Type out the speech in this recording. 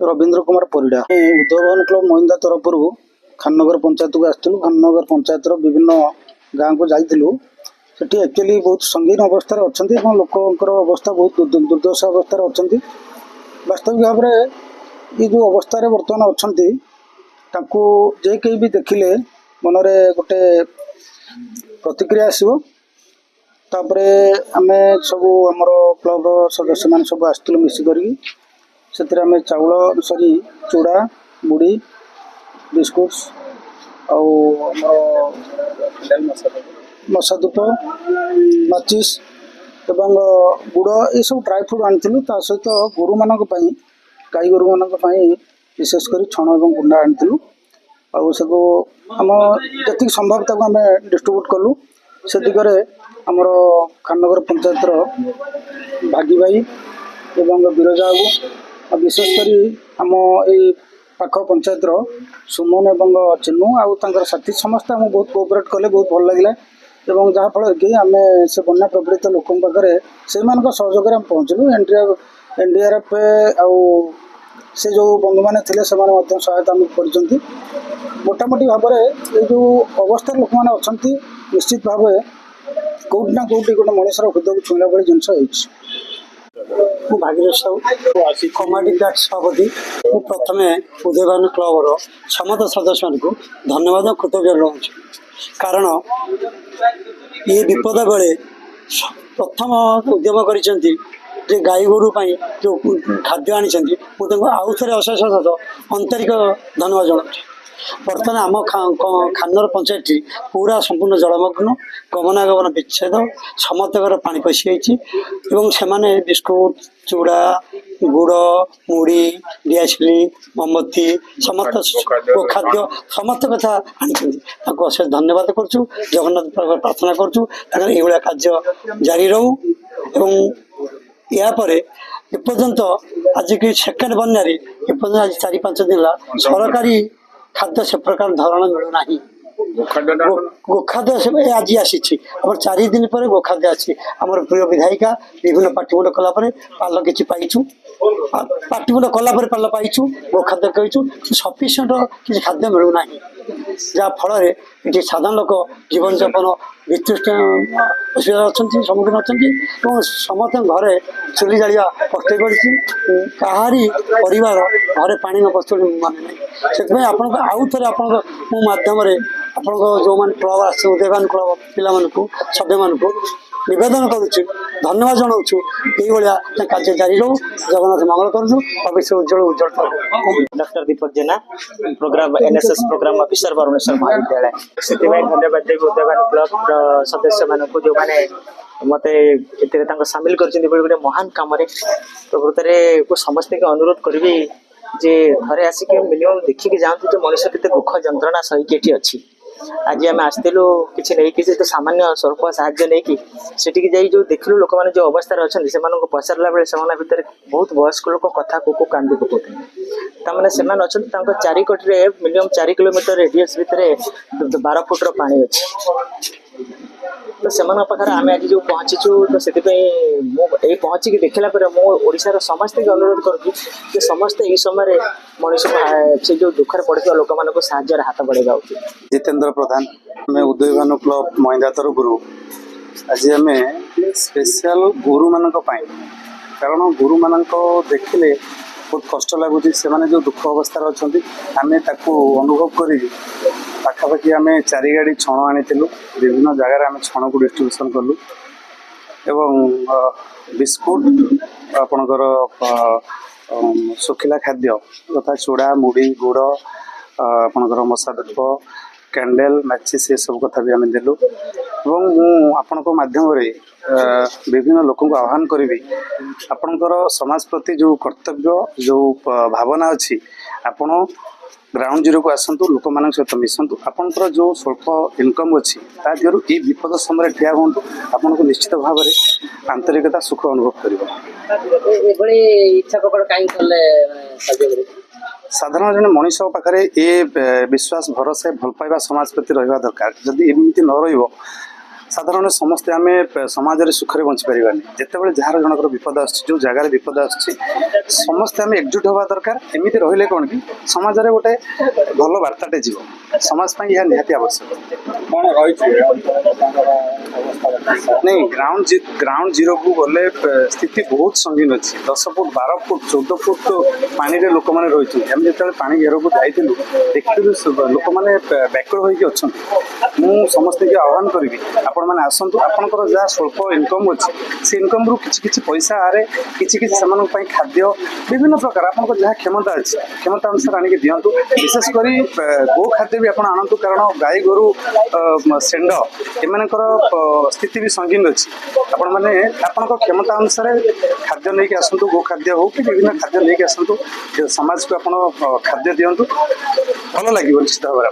Ravindra Kumar Parida उद्योगन club Mahinda तरफ खाननगर पंचायत को आसलु। खाननगर पंचायत विभिन्न गाँव को जाइलु। सेठी एक्चुअली बहुत संगीन अवस्था अच्छा लोकर अवस्था बहुत दुर्दशा अवस्था अच्छा। वास्तविक भाव में ये जो अवस्था बर्तमान अच्छा जे कहीं भी देखिले मनरे गोटे प्रतिक्रिया आसो। तापरे आमे सब आमर क्लब सदस्य मान सब आसलु मिसिक से चाउल सरी चूड़ा मुड़ी बिस्कुट्स मशा धूप माचिस एवं गुड़ ये सब ड्राई फ्रूट आनी। ता सहित गोरु मान गाई गोरु मान विशेषकर छण और गुंडा आनी। आउ आम जी संभवता को आम डिस्ट्रीब्यूट कलु। से दिगरे आमर खाननगर पंचायतर भागी भाई एवं बिरजा बाबू विशेषकर आम ये पाख पंचायतर सुमन एवं चिन्नू आउ साथी समस्त आम बहुत कोअपरेट कले। बहुत भल लगे जहाँफल कि आम से बन्या प्रपीड़ित लोक पाखे से सहयोग में पहुँचलु। एनडीआरएफ आउ से जो बंधु मैंने थे सहायता कर मोटामोटी भाव में ये जो अवस्था लोक मैंने अच्छा निश्चित भाव कौटि ना कौटि गोटे मनुष्यर हृदय को छुईला भाई जिनस। भागीरथ साहू कमाटी कार्ड सभापति। प्रथम उदयभान क्लबर समस्त सदस्य मान धन्यवाद कृतज्ञ रहूँ। कारण ये विपद बेले प्रथम उद्यम कर गाई गोरु जो खाद्य आनी आउ थे अशेष आंतरिक धन्यवाद जनाऊँ। बर्तमान आम खाननगर पंचायत पूरा संपूर्ण जलमग्न गमनागमन विच्छेद समस्त घर पानी पशि से बिस्कुट चूड़ा गुड़ मुड़ी दियासिली मोमबत्ती समस्त खाद्य समस्त कथा आनी अशेष धन्यवाद करुँ। जगन्नाथ प्रार्थना करुँ ये कार्य जारी रहू। यापर एपर्यंत आज की सेकेंड बन्यारे एपर्यंत आज 4-5 दिन सरकारी खाद्य से प्रकार धरण मिलूना। गोखाद्य आज आसी 4 दिन पर गोखाद्य आसी आम प्रिय विधायिका विभिन्न पार्टीमुंड कलापर पाल कि पाइचु पार्टीमुंड कलापर पाल पाइचु गोखाद्य कहूँ सफिसीयंट किसी खाद्य मिलूना। जहाँफल ये साधारण लोक जीवन यापन वितृष्ट असुविधा अच्छा सम्मुखीन अच्छा समस्त घरे चुली जालिया कष्ट पड़ी परिवार घरे पानी न पशु माने से आपन आउ थे आप मध्यम आपण जो मैंने क्लब आस उदयभान क्लब पिला सभ्य मान नवेदन करुच्ची धन्यवाद जनाऊँ। ये कार्य जारी रहू। जगन्नाथ मंगल करूँ भविष्य उज्जवल उज्जवल। Doctor Deepak Jena programme NSS programme officer Varuneshwar Mahavidyalaya से धन्यवाद देवी उदयभान क्लब सदस्य मान जो मैंने मत सामिल कर महान कम प्रकृत समस्ते के अनुरोध करी जे घरे आसिक मिनिमम देखिकी जातु जो मनुष्य के दुख जंत्रणा सही अच्छी। आज आम आसलु कि तो सामान्य स्वरूप साहाଯ୍य नहीं सेठी जाई जो देखलु लोक मैंने जो अवस्था अच्छा से पचारा बेले से भितर बहुत वयस्क लोक कथा को कांदी पकाते तमाने से अच्छा 4 कोटी मिनिमम 4 किलोमीटर रेडियस भितर 12 फुट पानी अच्छी। तो से पाखे आम आज जो पहुँचीचु तो से पहुँचिकी देखला ओडार समस्त अनुरोध कर समस्ते ये समय मनुष्य से जो दुखर पड़े लोक मान साहाଯ୍य हाथ बढ़ेगा उचित। जितेंद्र प्रधान आम उदयभान क्लब महिंदा तरफ आज आम स्पेशल गुरु मान कारण गुरु मान देखिले बहुत कष्ट लगुच से जो दुख अवस्था अच्छा आम अनुभव कर पाखापाखि आम 4 गाड़ी छण आनी विभिन्न जगार आम छण को डिस्ट्रीब्यूशन कलु एवं बिस्कुट आपणकर सुखिला खाद्य तथा चूड़ा मुड़ी गुड़ आपणकर मशा धूप कैंडल मैचिस ये सब कथा भी आम देलु। आपण माध्यम विभिन्न लोक आह्वान करी आपणकर समाज प्रति जो कर्तव्य जो भावना अच्छी आपण ग्राउंड जीरो को आसतु लोक मान सहित मिसतु आपंकर जो स्वल्प इनकम अच्छी तादिहर ये विपद समय ठिया हूँ आपन को निश्चित भाव में आंतरिकता सुख अनुभव कर साधारण जन मनीष पाखे ये विश्वास भरोसा भल पाइबा समाज प्रति रहा दरकार जदि एमती न साधारण समस्ते आम समाज में सुखरे बंची पारानी जितेबाला जार जनकर विपद जो जगार विपद आमस्ते आम एकजुट हवा दरकार एमती रही कौन कि समाज में गोटे भल वार्ताटे जीव समाज यह निहाती आवश्यक नहीं ग्राउंड जीरो को गले स्थिति बहुत संगीन अच्छी 10 फुट 12 फुट 14 फुट तो पानी रे लोक मैंने रही आम जो पानी घेर को जाइलु देखिलु लोक मैंने बैकवर्ड होती समस्त के आह्वान करी आपण मैंने आसतु आपंकर जहाँ स्वल्प इनकम अच्छी से इनकम रु कि पैसा आरे कि खाद्य विभिन्न प्रकार आप जहाँ क्षमता अच्छी क्षमता अनुसार आनिक दिंतु विशेषकर गो खाद्य भी आप आणतु कारण गाई गोरु शेंड एमकर स्थिति भी संगीन अच्छी आपण मैंने आपण क्षमता अनुसार खाद्य नहीं आसतु गो खाद्य हो कि विभिन्न खाद्य नहीं आसतु समाज को आप खाद्य दिंतु भल लगे निश्चित भाव।